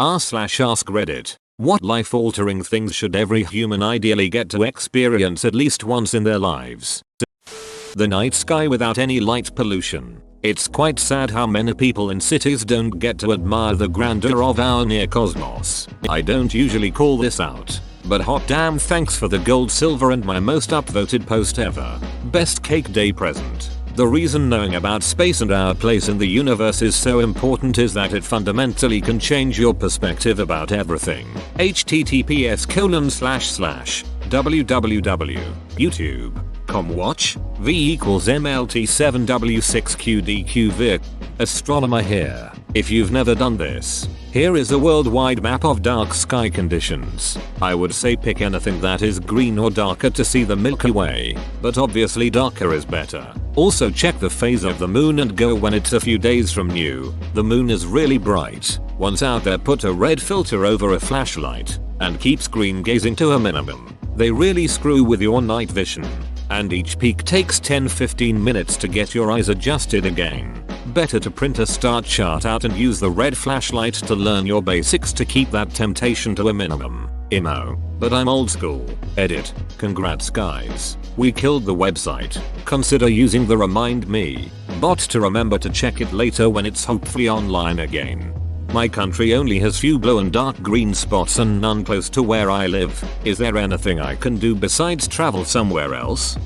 r/ask Reddit. What life-altering things should every human ideally get to experience at least once in their lives? The night sky without any light pollution. It's quite sad how many people in cities don't get to admire the grandeur of our near cosmos. I don't usually call this out, but hot damn, thanks for the gold, silver, and my most upvoted post ever. Best cake day present. The reason knowing about space and our place in the universe is so important is that it fundamentally can change your perspective about everything. https://www.youtube.com watch v=mlt7w6qdqvic. Astronomer here. If you've never done this, here is a worldwide map of dark sky conditions. I would say pick anything that is green or darker to see the Milky Way, but obviously darker is better. Also check the phase of the moon and go when it's a few days from new. The moon is really bright. Once out there, put a red filter over a flashlight and keep screen gazing to a minimum. They really screw with your night vision, and each peak takes 10-15 minutes to get your eyes adjusted again. Better to print a star chart out and use the red flashlight to learn your basics to keep that temptation to a minimum. Imo. But I'm old school. Edit. Congrats guys. We killed the website. Consider using the Remind Me bot to remember to check it later when it's hopefully online again. My country only has few blue and dark green spots and none close to where I live. Is there anything I can do besides travel somewhere else?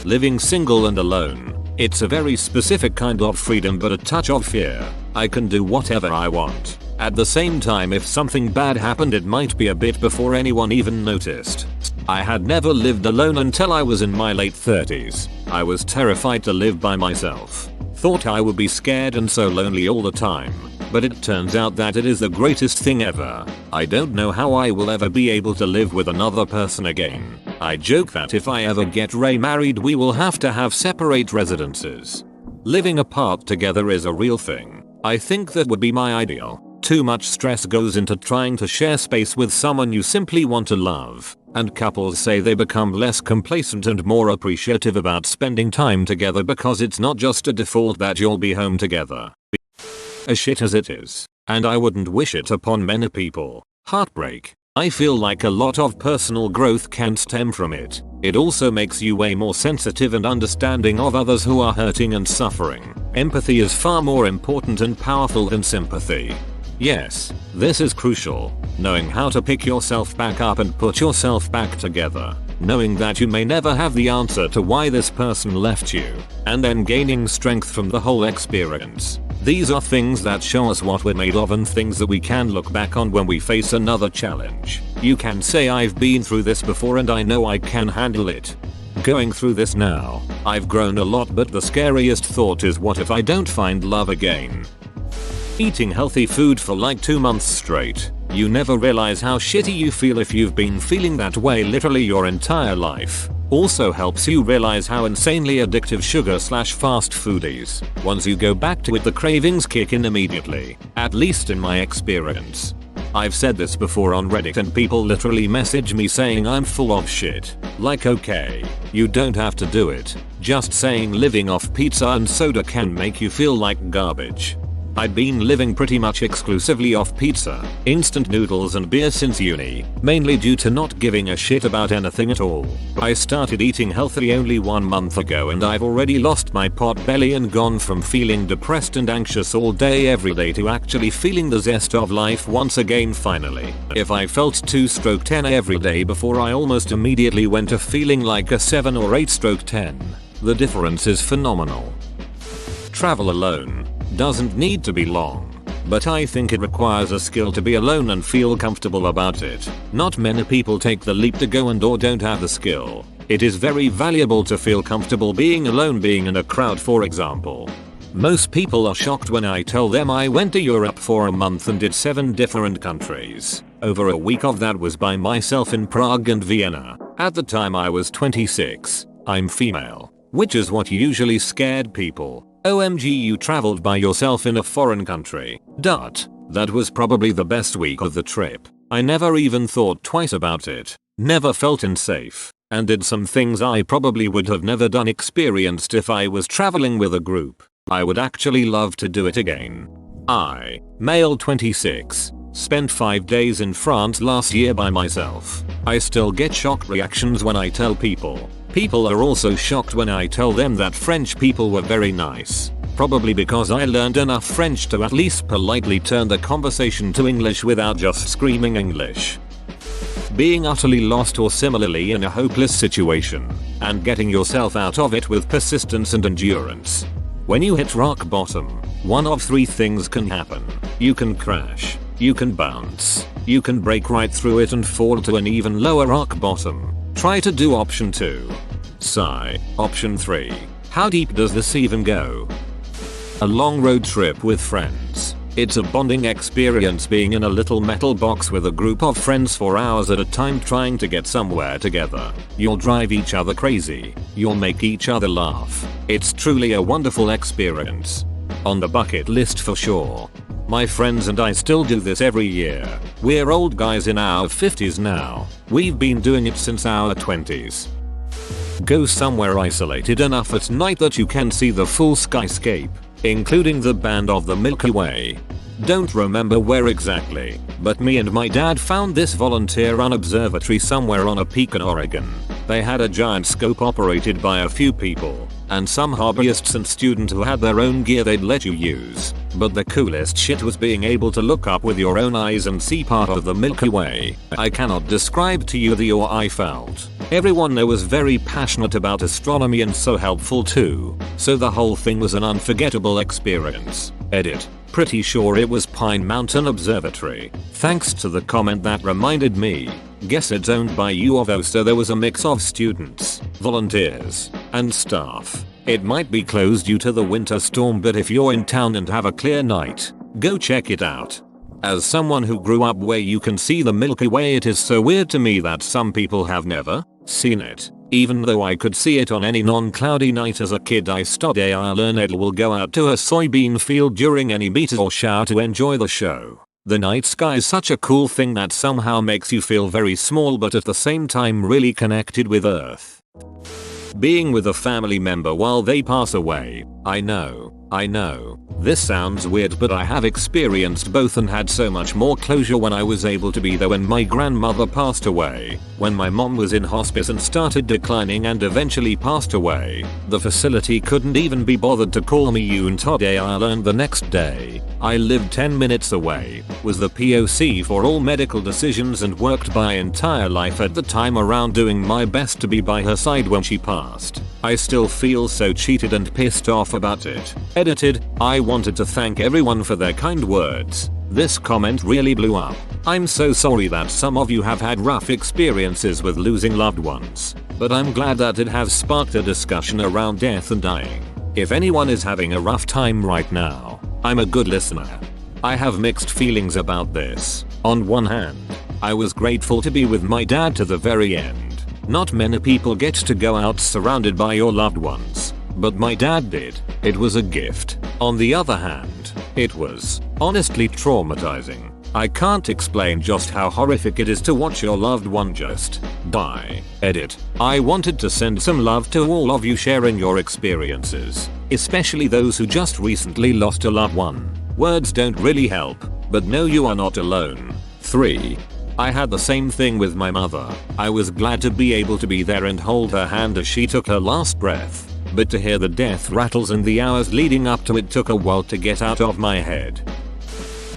Living single and alone. It's a very specific kind of freedom but a touch of fear. I can do whatever I want. At the same time, if something bad happened, it might be a bit before anyone even noticed. I had never lived alone until I was in my late 30s. I was terrified to live by myself. Thought I would be scared and so lonely all the time. But it turns out that it is the greatest thing ever. I don't know how I will ever be able to live with another person again. I joke that if I ever get remarried, we will have to have separate residences. Living apart together is a real thing. I think that would be my ideal. Too much stress goes into trying to share space with someone you simply want to love, and couples say they become less complacent and more appreciative about spending time together because it's not just a default that you'll be home together. As shit as it is, and I wouldn't wish it upon many people, heartbreak. I feel like a lot of personal growth can stem from it. It also makes you way more sensitive and understanding of others who are hurting and suffering. Empathy is far more important and powerful than sympathy. Yes, this is crucial. Knowing how to pick yourself back up and put yourself back together. Knowing that you may never have the answer to why this person left you, and then gaining strength from the whole experience. These are things that show us what we're made of and things that we can look back on when we face another challenge. You can say, I've been through this before and I know I can handle it. Going through this now, I've grown a lot, but the scariest thought is, what if I don't find love again? Eating healthy food for like 2 months straight. You never realize how shitty you feel if you've been feeling that way literally your entire life. Also helps you realize how insanely addictive sugar/fast food is. Once you go back to it, the cravings kick in immediately, at least in my experience. I've said this before on Reddit and people literally message me saying I'm full of shit. Like, okay, you don't have to do it. Just saying living off pizza and soda can make you feel like garbage. I've been living pretty much exclusively off pizza, instant noodles and beer since uni, mainly due to not giving a shit about anything at all. I started eating healthy only 1 month ago and I've already lost my pot belly and gone from feeling depressed and anxious all day every day to actually feeling the zest of life once again finally. If I felt 2/10 every day before, I almost immediately went to feeling like a 7 or 8/10. The difference is phenomenal. Travel alone doesn't need to be long, but I think it requires a skill to be alone and feel comfortable about it. Not many people take the leap to go or don't have the skill. It is very valuable to feel comfortable being alone, being in a crowd for example. Most people are shocked when I tell them I went to Europe for a month and did 7 different countries. Over a week of that was by myself in Prague and Vienna. At the time I was 26. I'm female, which is what usually scared people. OMG, you traveled by yourself in a foreign country. That was probably the best week of the trip. I never even thought twice about it. Never felt unsafe. And did some things I probably would have never done experienced if I was traveling with a group. I would actually love to do it again. I, male 26, Spent 5 days in France last year by myself. I still get shocked reactions when I tell people. People are also shocked when I tell them that French people were very nice. Probably because I learned enough French to at least politely turn the conversation to English without just screaming English. Being utterly lost or similarly in a hopeless situation, and getting yourself out of it with persistence and endurance. When you hit rock bottom, one of 3 things can happen. You can crash, you can bounce, you can break right through it and fall to an even lower rock bottom. Try to do option 2. Sigh. Option 3. How deep does this even go? A long road trip with friends. It's a bonding experience being in a little metal box with a group of friends for hours at a time trying to get somewhere together. You'll drive each other crazy. You'll make each other laugh. It's truly a wonderful experience. On the bucket list for sure. My friends and I still do this every year. We're old guys in our 50s now. We've been doing it since our 20s. Go somewhere isolated enough at night that you can see the full skyscape, including the band of the Milky Way. Don't remember where exactly, but me and my dad found this volunteer-run observatory somewhere on a peak in Oregon. They had a giant scope operated by a few people, and some hobbyists and students who had their own gear they'd let you use. But the coolest shit was being able to look up with your own eyes and see part of the Milky Way. I cannot describe to you the awe I felt. Everyone there was very passionate about astronomy and so helpful too. So the whole thing was an unforgettable experience. Edit. Pretty sure it was Pine Mountain Observatory. Thanks to the comment that reminded me. Guess it's owned by U of O, so there was a mix of students, volunteers, and staff. It might be closed due to the winter storm, but if you're in town and have a clear night, go check it out. As someone who grew up where you can see the Milky Way, it is so weird to me that some people have never seen it. Even though I could see it on any non-cloudy night as a kid, I will go out to a soybean field during any meteor or shower to enjoy the show. The night sky is such a cool thing that somehow makes you feel very small but at the same time really connected with Earth. Being with a family member while they pass away. I know. This sounds weird, but I have experienced both and had so much more closure when I was able to be there when my grandmother passed away. When my mom was in hospice and started declining and eventually passed away, the facility couldn't even be bothered to call me until I learned the next day. I lived 10 minutes away, was the POC for all medical decisions, and worked my entire life at the time around doing my best to be by her side when she passed. I still feel so cheated and pissed off about it. Edited. I wanted to thank everyone for their kind words. This comment really blew up. I'm so sorry that some of you have had rough experiences with losing loved ones, but I'm glad that it has sparked a discussion around death and dying. If anyone is having a rough time right now, I'm a good listener. I have mixed feelings about this. On one hand, I was grateful to be with my dad to the very end. Not many people get to go out surrounded by your loved ones, but my dad did. It was a gift. On the other hand, it was honestly traumatizing. I can't explain just how horrific it is to watch your loved one just die. Edit. I wanted to send some love to all of you sharing your experiences, especially those who just recently lost a loved one. Words don't really help, but no, you are not alone. 3. I had the same thing with my mother. I was glad to be able to be there and hold her hand as she took her last breath, but to hear the death rattles in the hours leading up to it took a while to get out of my head.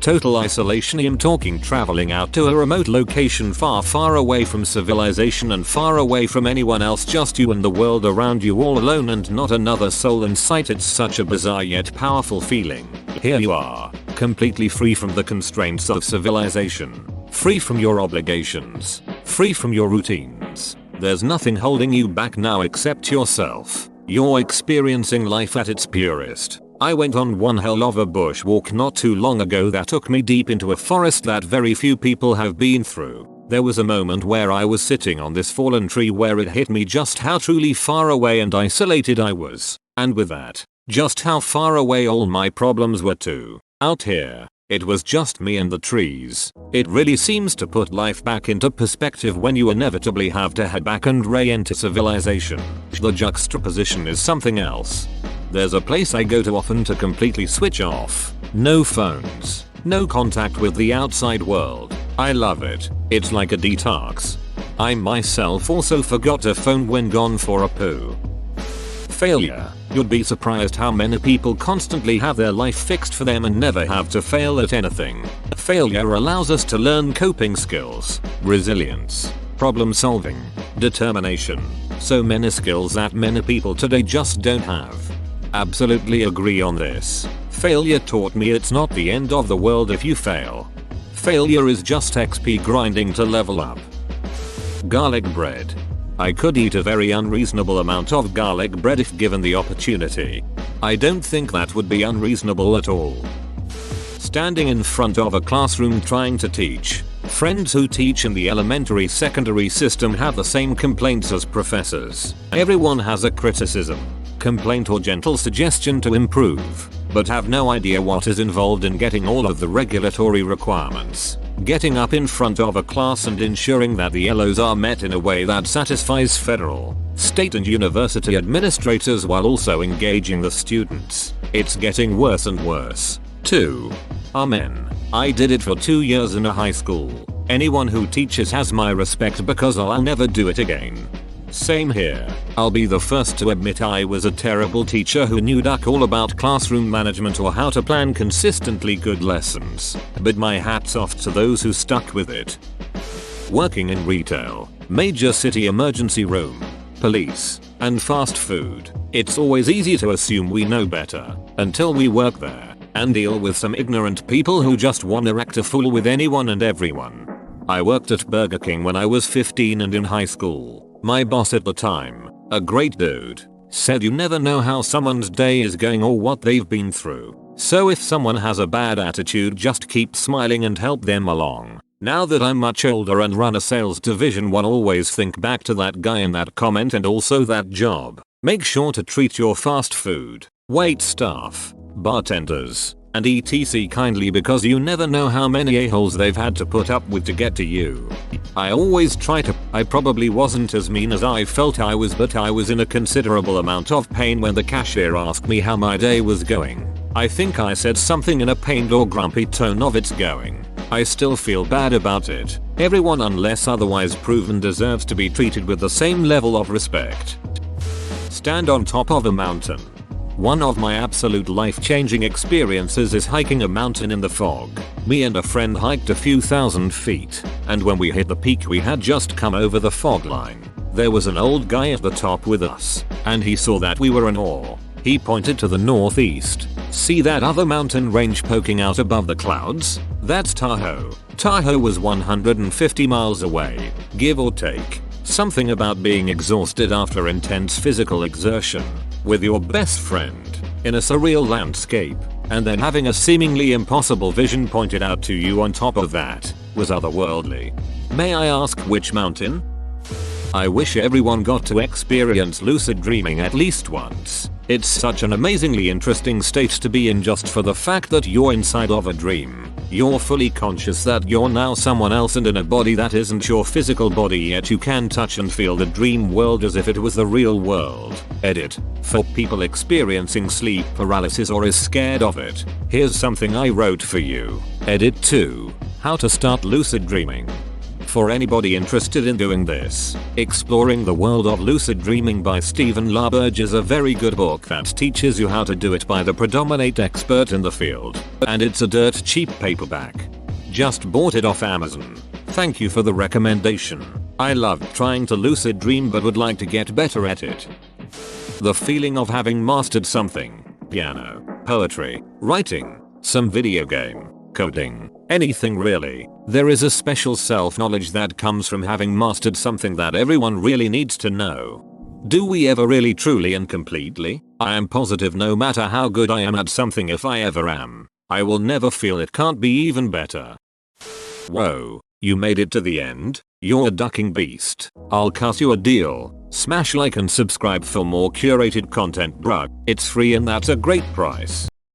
Total isolation. I'm talking traveling out to a remote location far away from civilization and far away from anyone else, just you and the world around you, all alone and not another soul in sight. It's such a bizarre yet powerful feeling. Here you are, completely free from the constraints of civilization, free from your obligations, free from your routines. There's nothing holding you back now except yourself. You're experiencing life at its purest. I went on one hell of a bushwalk not too long ago that took me deep into a forest that very few people have been through. There was a moment where I was sitting on this fallen tree where it hit me just how truly far away and isolated I was. And with that, just how far away all my problems were too. Out here, it was just me and the trees. It really seems to put life back into perspective when you inevitably have to head back and re-enter civilization. The juxtaposition is something else. There's a place I go to often to completely switch off. No phones, No contact with the outside world. I love it. It's like a detox. I myself also forgot a phone when gone for a poo. Failure. You'd be surprised how many people constantly have their life fixed for them and never have to fail at anything. Failure allows us to learn coping skills, resilience, problem solving, determination. So many skills that many people today just don't have. Absolutely agree on this. Failure taught me it's not the end of the world if you fail. Failure is just XP grinding to level up. Garlic bread. I could eat a very unreasonable amount of garlic bread if given the opportunity. I don't think that would be unreasonable at all. Standing in front of a classroom trying to teach. Friends who teach in the elementary secondary system have the same complaints as professors. Everyone has a criticism, complaint or gentle suggestion to improve, but have no idea what is involved in getting all of the regulatory requirements. Getting up in front of a class and ensuring that the LOs are met in a way that satisfies federal, state and university administrators while also engaging the students. It's getting worse and worse. 2. Amen. I did it for 2 years in a high school. Anyone who teaches has my respect because I'll never do it again. Same here. I'll be the first to admit I was a terrible teacher who knew duck all about classroom management or how to plan consistently good lessons. But my hat's off to those who stuck with it. Working in retail, major city emergency room, police, and fast food. It's always easy to assume we know better until we work there and deal with some ignorant people who just wanna act a fool with anyone and everyone. I worked at Burger King when I was 15 and in high school. My boss at the time, a great dude, said you never know how someone's day is going or what they've been through. So if someone has a bad attitude, just keep smiling and help them along. Now that I'm much older and run a sales division, one always think back to that guy and that comment and also that job. Make sure to treat your fast food, wait staff, bartenders, and etc kindly because you never know how many a-holes they've had to put up with to get to you. I always try to. I probably wasn't as mean as I felt I was, but I was in a considerable amount of pain when the cashier asked me how my day was going. I think I said something in a pained or grumpy tone of "it's going." I still feel bad about it. Everyone unless otherwise proven deserves to be treated with the same level of respect. Stand on top of a mountain. One of my absolute life-changing experiences is hiking a mountain in the fog. Me and a friend hiked a few thousand feet, and when we hit the peak we had just come over the fog line. There was an old guy at the top with us, and he saw that we were in awe. He pointed to the northeast. See that other mountain range poking out above the clouds? That's Tahoe. Tahoe was 150 miles away, give or take. Something about being exhausted after intense physical exertion, with your best friend, in a surreal landscape, and then having a seemingly impossible vision pointed out to you on top of that, was otherworldly. May I ask which mountain? I wish everyone got to experience lucid dreaming at least once. It's such an amazingly interesting state to be in just for the fact that you're inside of a dream. You're fully conscious that you're now someone else and in a body that isn't your physical body, yet you can touch and feel the dream world as if it was the real world. Edit. For people experiencing sleep paralysis or is scared of it, here's something I wrote for you. Edit 2. How to start lucid dreaming. For anybody interested in doing this, Exploring the World of Lucid Dreaming by Stephen LaBerge is a very good book that teaches you how to do it by the predominant expert in the field, and it's a dirt cheap paperback. Just bought it off Amazon. Thank you for the recommendation. I love trying to lucid dream but would like to get better at it. The feeling of having mastered something, piano, poetry, writing, some video game, coding, anything really. There is a special self-knowledge that comes from having mastered something that everyone really needs to know. Do we ever really truly and completely? I am positive no matter how good I am at something, if I ever am, I will never feel it can't be even better. Whoa, you made it to the end? You're a ducking beast. I'll cut you a deal. Smash like and subscribe for more curated content, bruh. It's free and that's a great price.